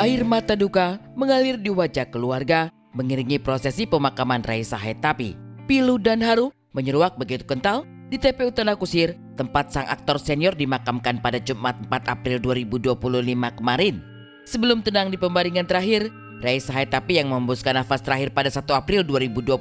Air mata duka mengalir di wajah keluarga mengiringi prosesi pemakaman Raisa Haetapi. Pilu dan haru menyeruak begitu kental di TPU Tanah Kusir, tempat sang aktor senior dimakamkan pada Jumat 4 April 2025 kemarin. Sebelum tenang di pembaringan terakhir, Raisa Haetapi yang menghembuskan nafas terakhir pada 1 April 2025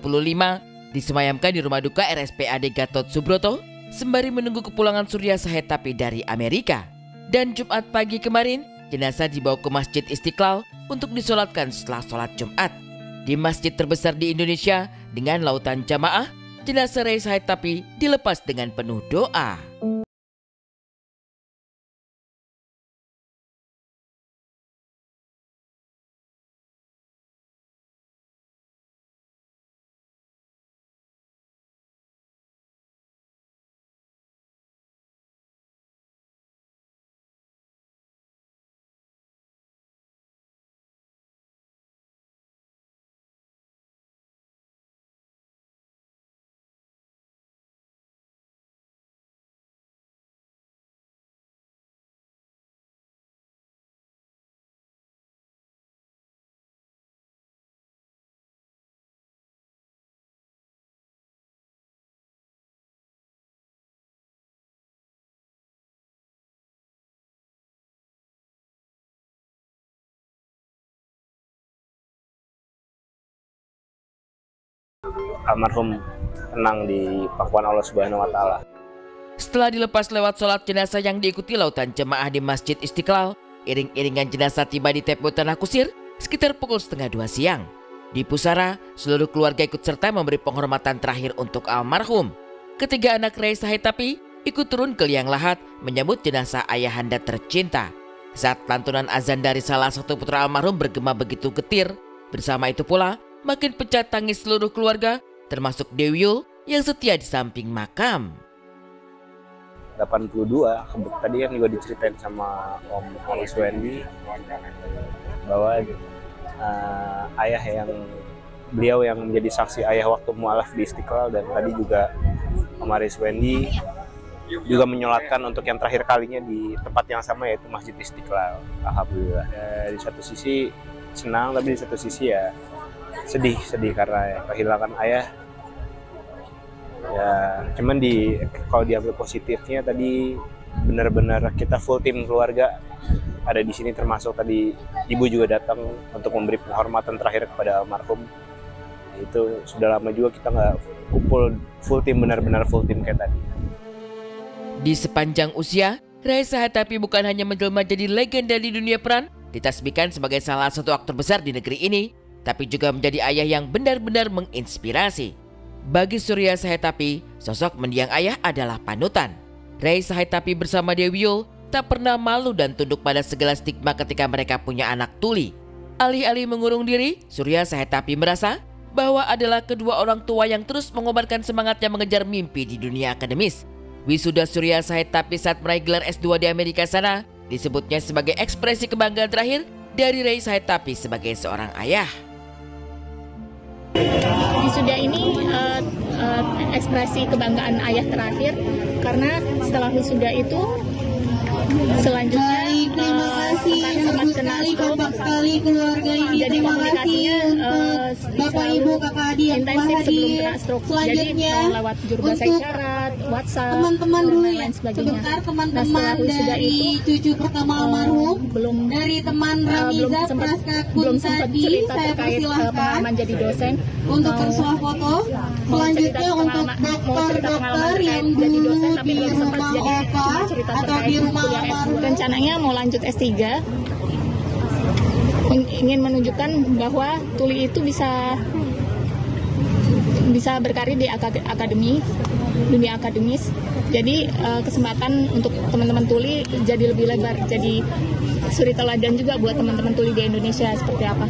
disemayamkan di rumah duka RSPAD Gatot Subroto sembari menunggu kepulangan Surya Haetapi dari Amerika. Dan Jumat pagi kemarin, jenazah dibawa ke Masjid Istiqlal untuk disolatkan setelah sholat Jumat. Di masjid terbesar di Indonesia dengan lautan jamaah, jenazah Raisa Haetapi dilepas dengan penuh doa. Almarhum tenang di pangkuan Allah Subhanahu wa Ta'ala. Setelah dilepas lewat sholat jenazah yang diikuti lautan jemaah di Masjid Istiqlal, iring-iringan jenazah tiba di TPU Tanah Kusir sekitar pukul 1:30 siang. Di pusara, seluruh keluarga ikut serta memberi penghormatan terakhir untuk almarhum. Ketiga anak Raisa Haetapi ikut turun ke liang lahat menyambut jenazah ayahanda tercinta. Saat lantunan azan dari salah satu putra almarhum bergema begitu getir, bersama itu pula makin pecah tangis seluruh keluarga, termasuk Dewiul yang setia di samping makam. 82, tadi kan juga diceritain sama Om Aris Wendy bahwa ayah beliau yang menjadi saksi ayah waktu mualaf di Istiqlal, dan tadi juga Om Aris Wendy juga menyolatkan untuk yang terakhir kalinya di tempat yang sama, yaitu Masjid Istiqlal. Alhamdulillah. Di satu sisi senang, tapi di satu sisi ya sedih karena kehilangan ayah. Ya, cuman kalau diambil positifnya tadi benar-benar kita full tim keluarga ada di sini, termasuk tadi ibu juga datang untuk memberi penghormatan terakhir kepada almarhum. Itu sudah lama juga kita nggak kumpul full tim, benar-benar full tim kayak tadi. Di sepanjang usia, Raisa Haetapi bukan hanya menjelma jadi legenda di dunia peran, ditasbihkan sebagai salah satu aktor besar di negeri ini, tapi juga menjadi ayah yang benar-benar menginspirasi. Bagi Surya Haetapi, sosok mendiang ayah adalah panutan. Raisa Haetapi bersama Dewiul tak pernah malu dan tunduk pada segala stigma ketika mereka punya anak tuli. Alih-alih mengurung diri, Surya Haetapi merasa bahwa adalah kedua orang tua yang terus mengobarkan semangatnya mengejar mimpi di dunia akademis. Wisuda Surya Haetapi saat meraih gelar S2 di Amerika sana disebutnya sebagai ekspresi kebanggaan terakhir dari Raisa Haetapi sebagai seorang ayah. Wisuda ini ekspresi kebanggaan ayah terakhir, karena setelah wisuda itu selanjutnya sempat kena stroke. Jadi komunikasinya Bapak Ibu kakak adik intensif sebelum kena stroke. Jadi lewat juru bahasa isyarat, WhatsApp, teman-teman dulu ya. dan sebagainya. Sebentar teman-teman dari cucu pertama almarhum, dari teman Ramiza belum sempat tadi, cerita saya terkait persilahkan pengalaman jadi dosen untuk bersuah foto. Selanjutnya untuk dokter-dokter yang dulu di rumah Oka atau di rumah almarhum. Rencananya mau lanjut S3, ingin menunjukkan bahwa tuli itu bisa berkarir di dunia akademis. Jadi kesempatan untuk teman-teman tuli jadi lebih lebar, jadi suri teladan juga buat teman-teman tuli di Indonesia seperti apa.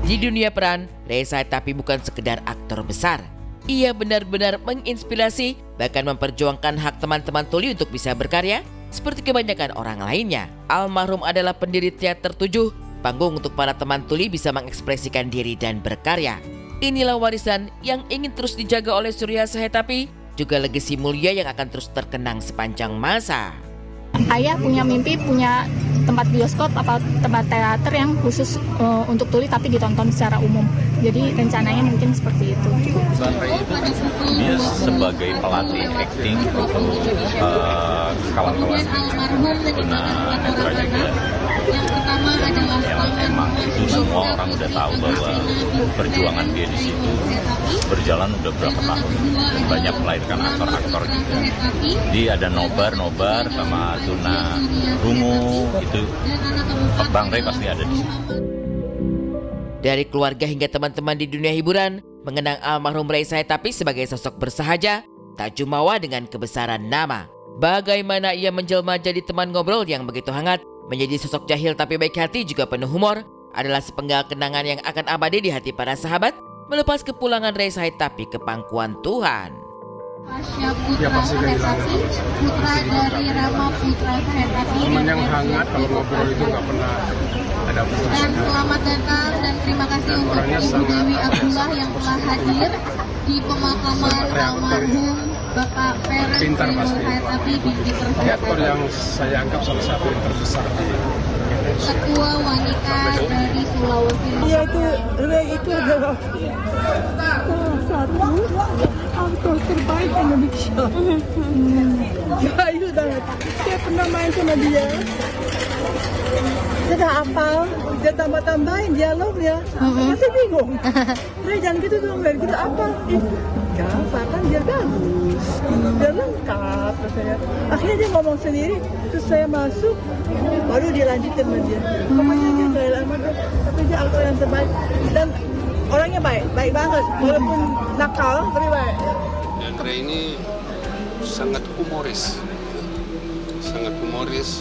Di dunia peran, Raisa Haetapi bukan sekedar aktor besar. Ia benar-benar menginspirasi, bahkan memperjuangkan hak teman-teman tuli untuk bisa berkarya seperti kebanyakan orang lainnya. Almarhum adalah pendiri teater 7, panggung untuk para teman tuli bisa mengekspresikan diri dan berkarya. Inilah warisan yang ingin terus dijaga oleh Surya Haetapi, juga legasi mulia yang akan terus terkenang sepanjang masa. Ayah punya mimpi, punya tempat bioskop atau tempat teater yang khusus untuk tuli tapi ditonton secara umum. Jadi rencananya mungkin seperti itu. Bang itu dia sebagai pelatih acting untuk kawan-kawan Tuna Netra juga. Yang emang itu semua orang udah tahu bahwa perjuangan dia di situ berjalan udah berapa tahun. Banyak melahirkan aktor-aktor juga. Dia ada Nobar sama Tuna Rungu itu. Bang Ray pasti ada di situ. Dari keluarga hingga teman-teman di dunia hiburan mengenang almarhum Ray Sahetapy sebagai sosok bersahaja, tak jumawa dengan kebesaran nama. Bagaimana ia menjelma jadi teman ngobrol yang begitu hangat, menjadi sosok jahil tapi baik hati juga penuh humor, adalah sepenggal kenangan yang akan abadi di hati para sahabat melepas kepulangan Ray Sahetapy ke pangkuan Tuhan. Pasca Putra Sahetapy, putra dari Rama Putra Sahetapy. Momen yang hangat, kalau ngobrol itu nggak pernah ada putus. Dan selamat datang dan terima kasih untuk Ibu Dewi Abdullah yang telah hadir di pemakaman almarhum Bapak Ferenc Sahetapy di Diperkuat. Aktor yang saya anggap salah satu yang terbesar. Ketua wanita dari Sulawesi. Iya itu adalah salah satu aktor terbaik Indonesia. Ya itu banget. Saya pernah main sama dia. Saya udah hafal, dia tambah-tambahin dialognya. Masih bingung. Ray jangan gitu dong, Ray kita apa? Gak apa kan dia bagus, dia lengkap rasanya. Akhirnya dia ngomong sendiri, terus saya masuk, baru dilanjutin sama dia. Pokoknya dia kayak lama tuh, tapi dia aktor yang terbaik dan orangnya baik banget, walaupun nakal tapi baik. Dan Ray ini sangat humoris,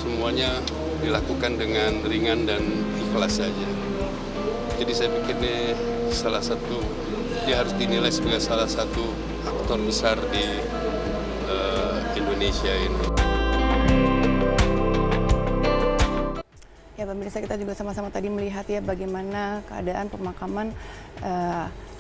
semuanya dilakukan dengan ringan dan ikhlas saja. Jadi saya pikir ini salah satu, dia harus dinilai sebagai salah satu aktor besar di Indonesia ini. Ya pemirsa, kita juga sama-sama tadi melihat ya bagaimana keadaan pemakaman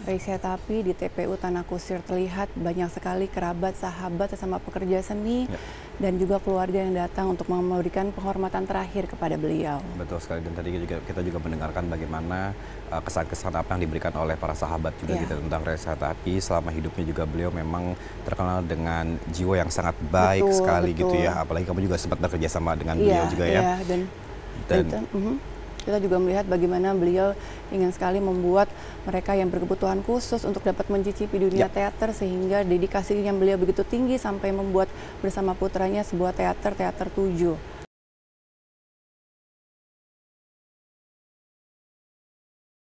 Ray Sahetapy di TPU Tanah Kusir. Terlihat banyak sekali kerabat, sahabat, sesama pekerja seni dan juga keluarga yang datang untuk memberikan penghormatan terakhir kepada beliau. Betul sekali, dan tadi kita juga mendengarkan bagaimana kesan-kesan apa yang diberikan oleh para sahabat juga gitu tentang Ray Sahetapy. Selama hidupnya juga beliau memang terkenal dengan jiwa yang sangat baik sekali gitu ya. Apalagi kamu juga sempat bekerja sama dengan beliau juga ya. Dan kita juga melihat bagaimana beliau ingin sekali membuat mereka yang berkebutuhan khusus untuk dapat mencicipi dunia teater, sehingga dedikasi yang beliau begitu tinggi sampai membuat bersama putranya sebuah teater 7.